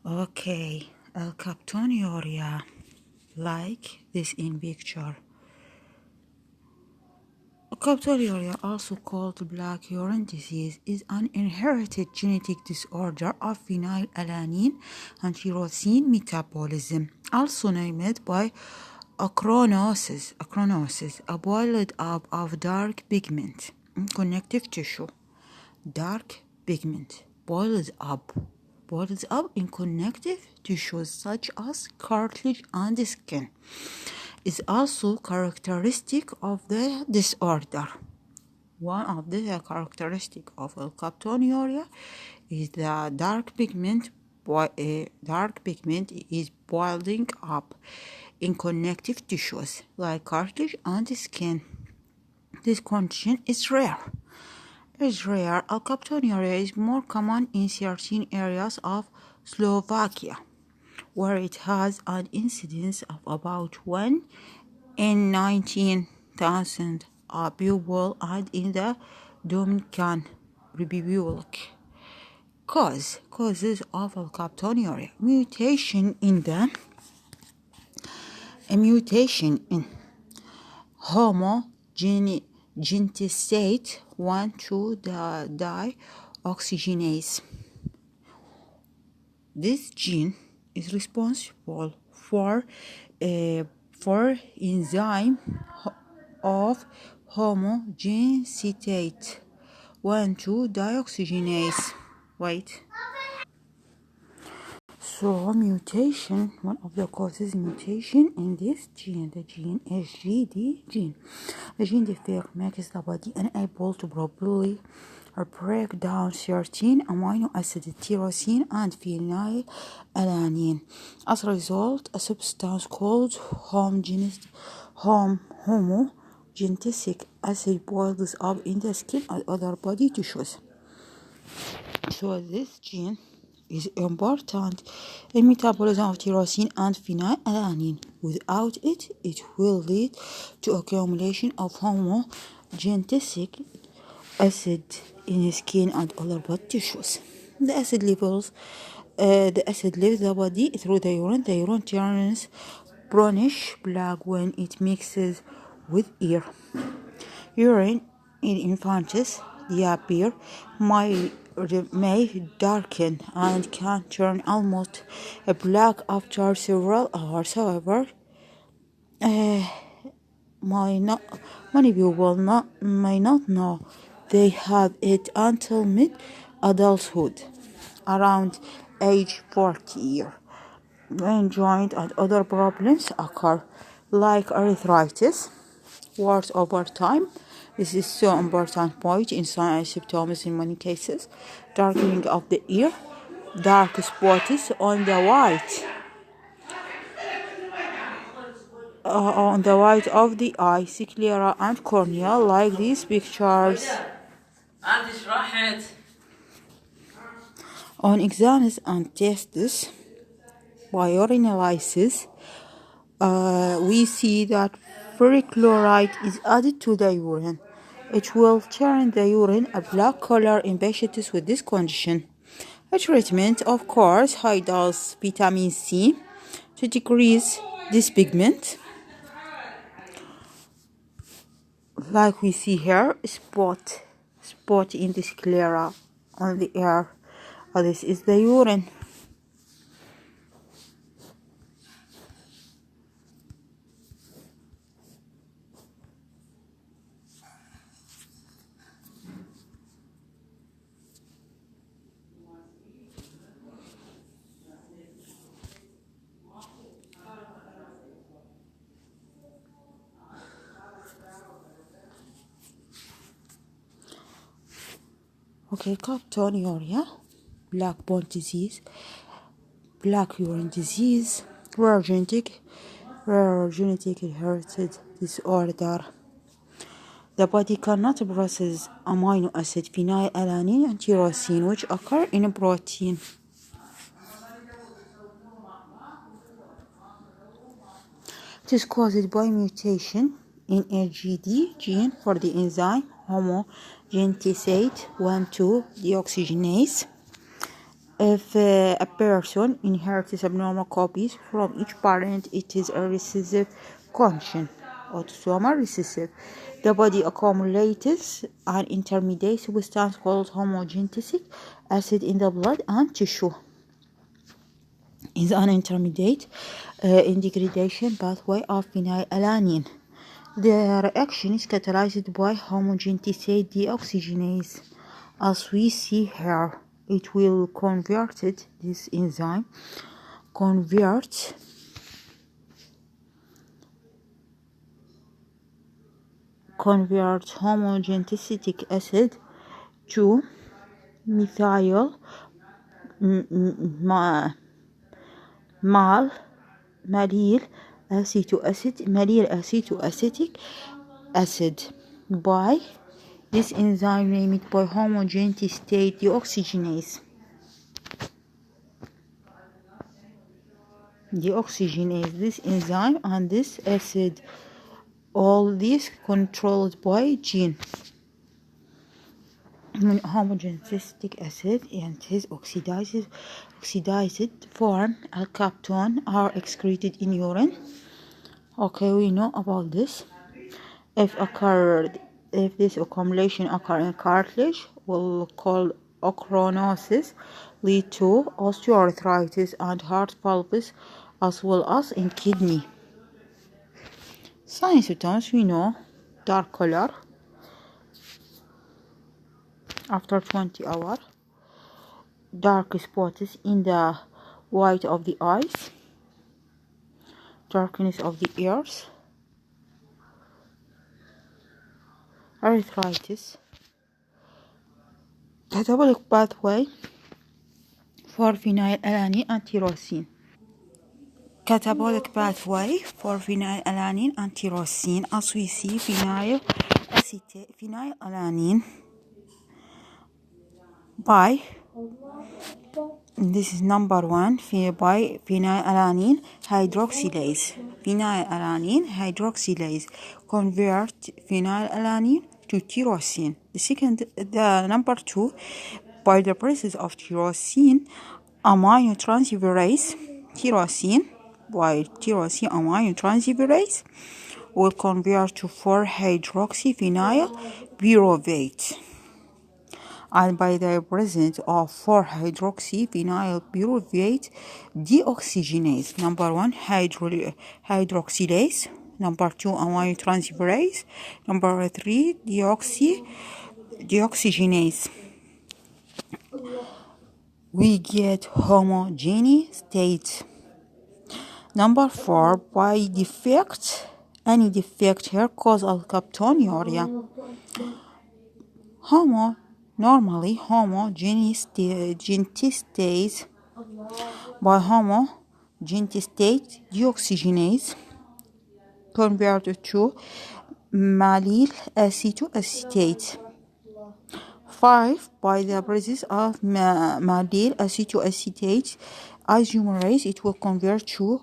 Okay, Alkaptonuria, like this in picture. Alkaptonuria, also called black urine disease, is an inherited genetic disorder of phenylalanine and tyrosine metabolism, also named by achronosis, a boiled up of dark pigment in connective tissue. Dark pigment boils up in connective tissues such as cartilage and skin is also characteristic of the disorder. One of the characteristics of alkaptonuria is the dark pigment is boiling up in connective tissues like cartilage and skin. This condition is rare. Alkaptonuria is more common in certain areas of Slovakia, where it has an incidence of about 1 in 19,000 people, and in the Dominican Republic. Causes of alkaptonuria: mutation in homogeneity 1,2 dioxygenase. This gene is responsible for enzyme of homogeneity 1,2 dioxygenase. So mutation, one of the causes mutation in this gene, the gene SGD gene. The gene defect makes the body unable to properly break down certain amino acids, tyrosine and phenylalanine. As a result, a substance called homogenetic acid boils up in the skin and other body tissues. So this gene is important in metabolism of tyrosine and phenylalanine. Without it, it will lead to accumulation of homogenetic acid in skin and other body tissues. The acid leaves the body through the urine. The urine turns brownish black when it mixes with air. Urine in infants appear may darken and can turn almost black after several hours. However, many people may not know they have it until mid-adulthood, around age 40 years, when joint and other problems occur, like arthritis, worse over time. This is so important point in signs and symptoms in many cases. Darkening of the ear, dark spots on the white of the eye, sclera and cornea, like these pictures. On exams and tests by urinalysis, we see that ferric chloride is added to the urine. It will turn the urine a black color in patients with this condition. A treatment, of course, high dose vitamin C to decrease this pigment. Like we see here, spot in the sclera on the air. This is the urine. Okay, alkaptonuria, black bone disease, black urine disease, rare genetic inherited disorder. The body cannot process amino acid phenylalanine and tyrosine, which occur in a protein. It is caused by mutation in AGD gene for the enzyme homogeneity 1,2 deoxygenase. If a person inherits abnormal copies from each parent, it is a recessive condition. Autosomal recessive. The body accumulates an intermediate substance called homogenetic acid in the blood and tissue. Is an intermediate in degradation pathway of phenylalanine. The reaction is catalyzed by homogeneous deoxygenase. As we see here, it will convert this enzyme converts homogenetic acid to methyl mallyl acetoacetic acid by this enzyme named by homogeneous state deoxygenase. This enzyme and this acid, all these controlled by gene. When homogeneous acid and his oxidized form alkapton are excreted in urine. Okay, we know about this. If this accumulation occurs in cartilage, will call ochronosis, lead to osteoarthritis and heart valves, as well as in kidney. Sign symptoms, we know: dark color after 20 hours, dark spots in the white of the eyes, darkness of the ears, arthritis, catabolic pathway for phenylalanine and tyrosine. Catabolic pathway for phenylalanine and tyrosine, as we see phenylalanine by, this is number one, by phenylalanine hydroxylase. Phenylalanine hydroxylase convert phenylalanine to tyrosine. The number two, by the process of tyrosine aminotransferase, aminotransferase will convert to 4-hydroxyphenyl pyruvate. And by the presence of 4-hydroxyphenyl pyruvate deoxygenase, number one, hydroxylase, number two, aminotransferase, number three, deoxygenase, we get homogeneous state. Number four, by defect, any defect here cause alkaptonuria. Normally homogeneous state by homogeneous state deoxygenase converted to mallyl acetoacetate. 5, by the presence of mallyl acetoacetate isomerase, it will convert to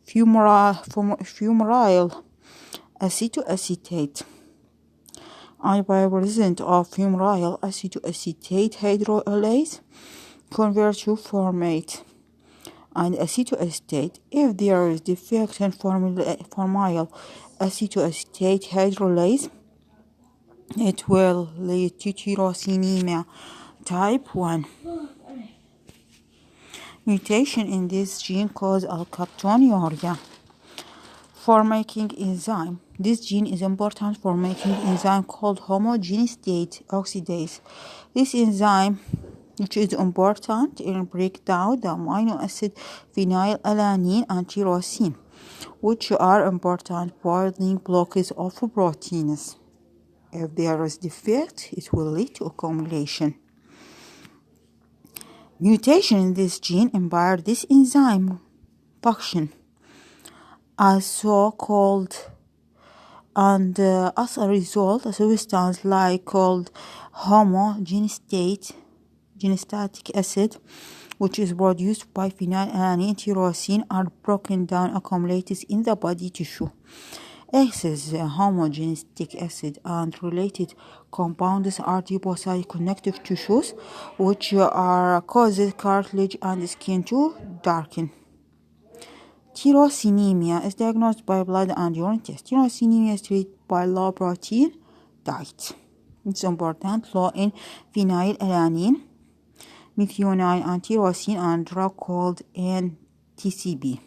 fumaryl acetoacetate. And by the presence of fumaryl acetoacetate hydrolase, convert to formate and acetoacetate. If there is defect in fumaryl acetoacetate hydrolase, it will lead to tyrosinemia type 1. Mutation in this gene cause alkaptonuria. For making enzyme, this gene is important for making enzyme called homogeneous state oxidase. This enzyme, which is important in break down the amino acid phenylalanine and tyrosine, which are important building blocks of proteins. If there is defect, it will lead to accumulation. Mutation in this gene impair this enzyme function as so-called, and as a result, a substance like called homogeneous acid, which is produced by phenylalanine and tyrosine, are broken down, accumulated in the body tissue. Excess homogenistic acid and related compounds are deposit connective tissues, which are causes cartilage and skin to darken. Tyrosinemia is diagnosed by blood and urine test. Tyrosinemia is treated by low protein diet. It's important. Low in phenylalanine, methionine, and tyrosine, and drug called NTCB.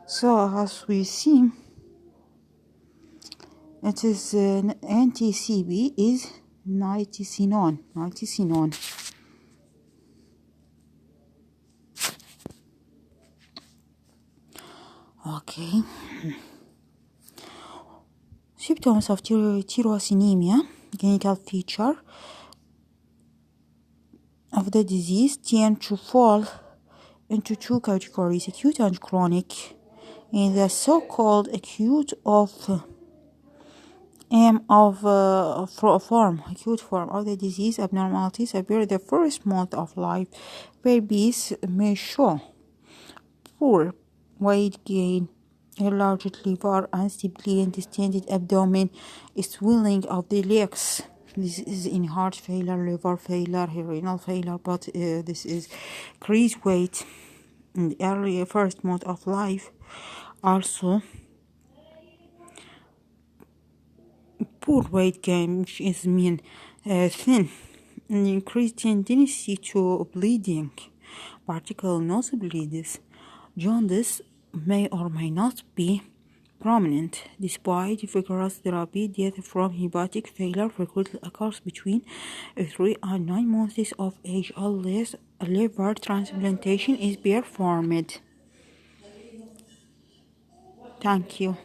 So as we see, it is NTCB is nitisinone. Okay. Symptoms of tyrosinemia, clinical feature of the disease tend to fall into two categories, acute and chronic. In the so-called acute form of the disease, abnormalities appear the first month of life. Babies may show poor weight gain, enlarged liver, instability and distended abdomen, swelling of the legs. This is in heart failure, liver failure, renal failure, but this is increased weight in the early first month of life. Also, poor weight gain, which is thin, and increased tendency to bleeding, particularly nosebleeds. Jaundice may or may not be prominent. Despite vigorous therapy, death from hepatic failure frequently occurs between 3 and 9 months of age unless liver transplantation is performed. Thank you.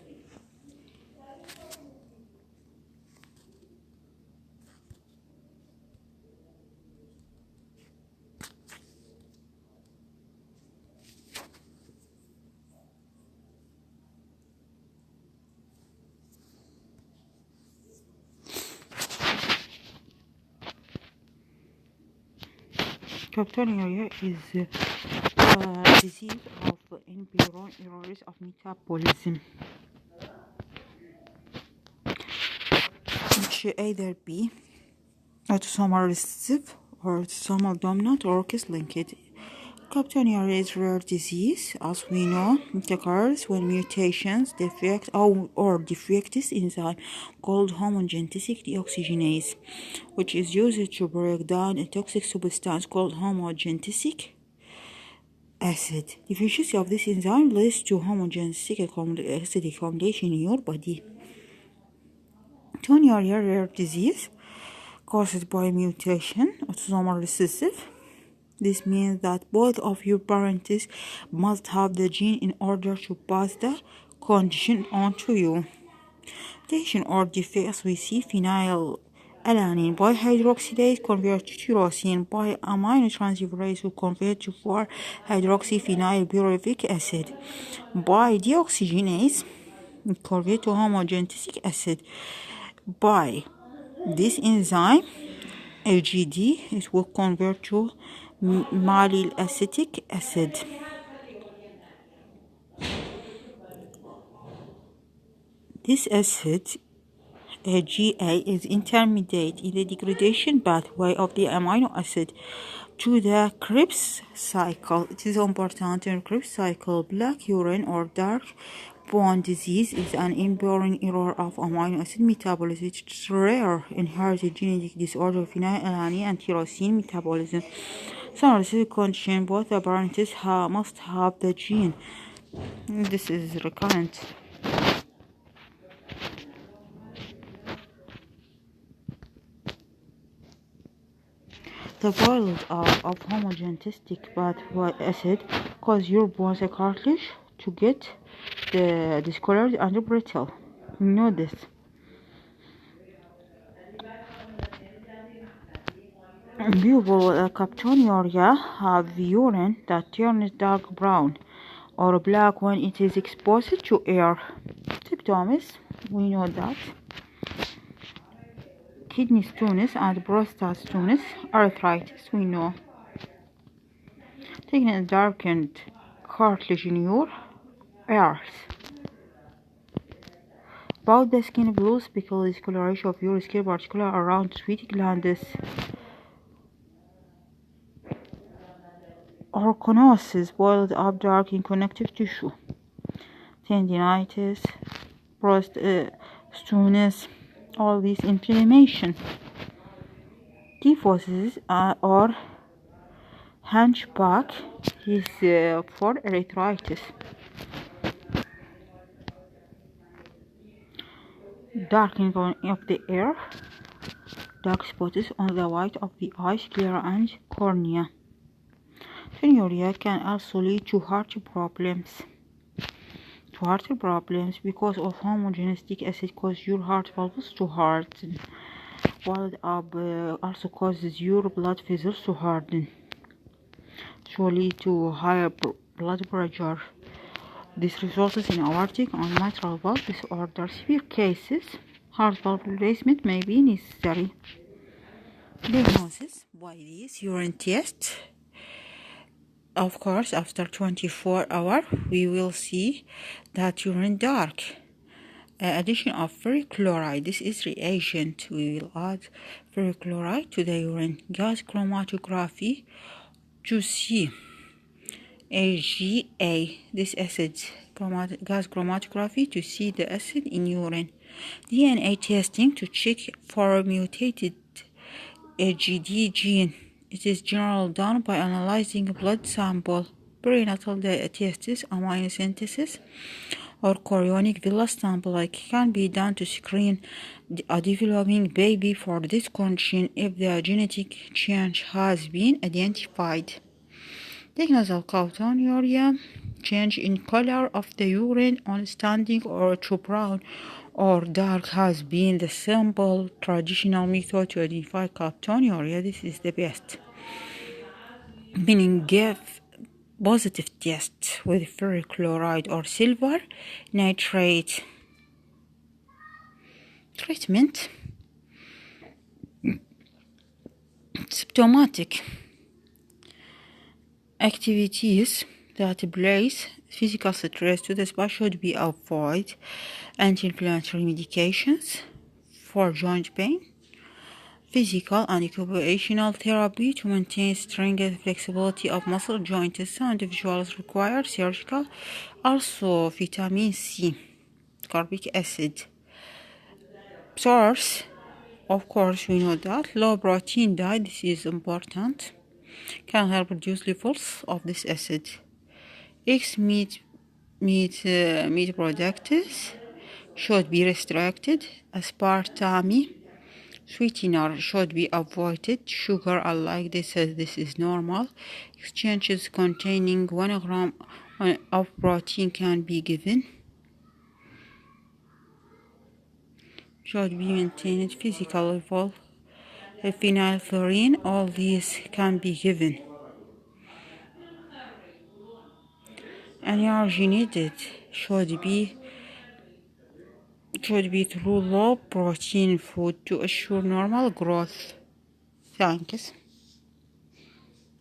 Alkaptonuria is a disease of inborn errors of metabolism, which either be autosomal recessive or autosomal dominant or X-linked. Alkaptonuria is a rare disease, as we know. It occurs when mutations, defects, or defects in enzyme called homogenetic deoxygenase, which is used to break down a toxic substance called homogenetic acid. Deficiency of this enzyme leads to homogenetic acid accumulation in your body. Alkaptonuria, rare disease caused by mutation, autosomal recessive. This means that both of your parents must have the gene in order to pass the condition on to you. Mutation or defects, we see phenylalanine bihydroxylase convert to tyrosine by aminotransferase who convert to 4-hydroxyphenylbutyric acid by deoxygenase convert to homogenetic acid by this enzyme AGD. It will convert to mallyl acetic acid. This acid GA is intermediate in the degradation pathway of the amino acid to the Krebs cycle. It is important in Krebs cycle. Black urine or dark bone disease is an inborn error of amino acid metabolism. It's rare inherited genetic disorder of phenylalanine and tyrosine metabolism. So, this is a condition both the parents must have the gene. This is recurrent. The boiled of homogeneistic bad acid cause your bones cartilage to get discolored and brittle. You know this. People with Alkaptonuria have urine that turns dark brown or black when it is exposed to air. Symptoms, we know that. Kidney stones and prostate stones, arthritis, we know. Taking darkened cartilage in your ears. About the skin blue speckle discoloration of your skin, particularly around sweat glands. Orchonosis, boiled up dark in connective tissue. Tendinitis, stones, all this inflammation. Kyphosis or hunchback is for arthritis. Darkening of the ear, dark spots on the white of the eye, sclera and cornea. Alkaptonuria can also lead to heart problems. Because of homogeneistic acid cause your heart valves to harden. Boiled up also causes your blood vessels to harden, so lead to higher blood pressure. This results in aortic and mitral valve disorder. Severe cases, heart valve replacement may be necessary. Diagnosis by this urine test. Of course, after 24 hours, we will see that urine dark. Addition of ferric chloride. This is reagent. We will add ferric chloride to the urine. Gas chromatography to see AGA. This acid. Gas chromatography to see the acid in urine. DNA testing to check for mutated AGD gene. It is generally done by analyzing blood sample. Prenatal tests, amniocentesis, or chorionic villus sample can be done to screen a developing baby for this condition if the genetic change has been identified. Diagnosis of Alkaptonuria. Change in color of the urine on standing or to brown or dark has been the simple traditional method to identify Alkaptonuria. This is the best. Meaning give positive test with ferric chloride or silver nitrate. Treatment. Symptomatic activities that place physical stress to the spot should be avoided. Anti-inflammatory medications for joint pain. Physical and occupational therapy to maintain strength and flexibility of muscle joints. Some individuals require surgical. Also vitamin C, carbic acid. Source, of course, we know that low protein diet, this is important, can help reduce levels of this acid. Meat products should be restricted. Aspartame sweetener should be avoided. Sugar, unlike this is normal. Exchanges containing 1 gram of protein can be given. Should be maintained physical level. Phenylphthalein, all these can be given. Energy needed should be through low protein food to assure normal growth. Thanks.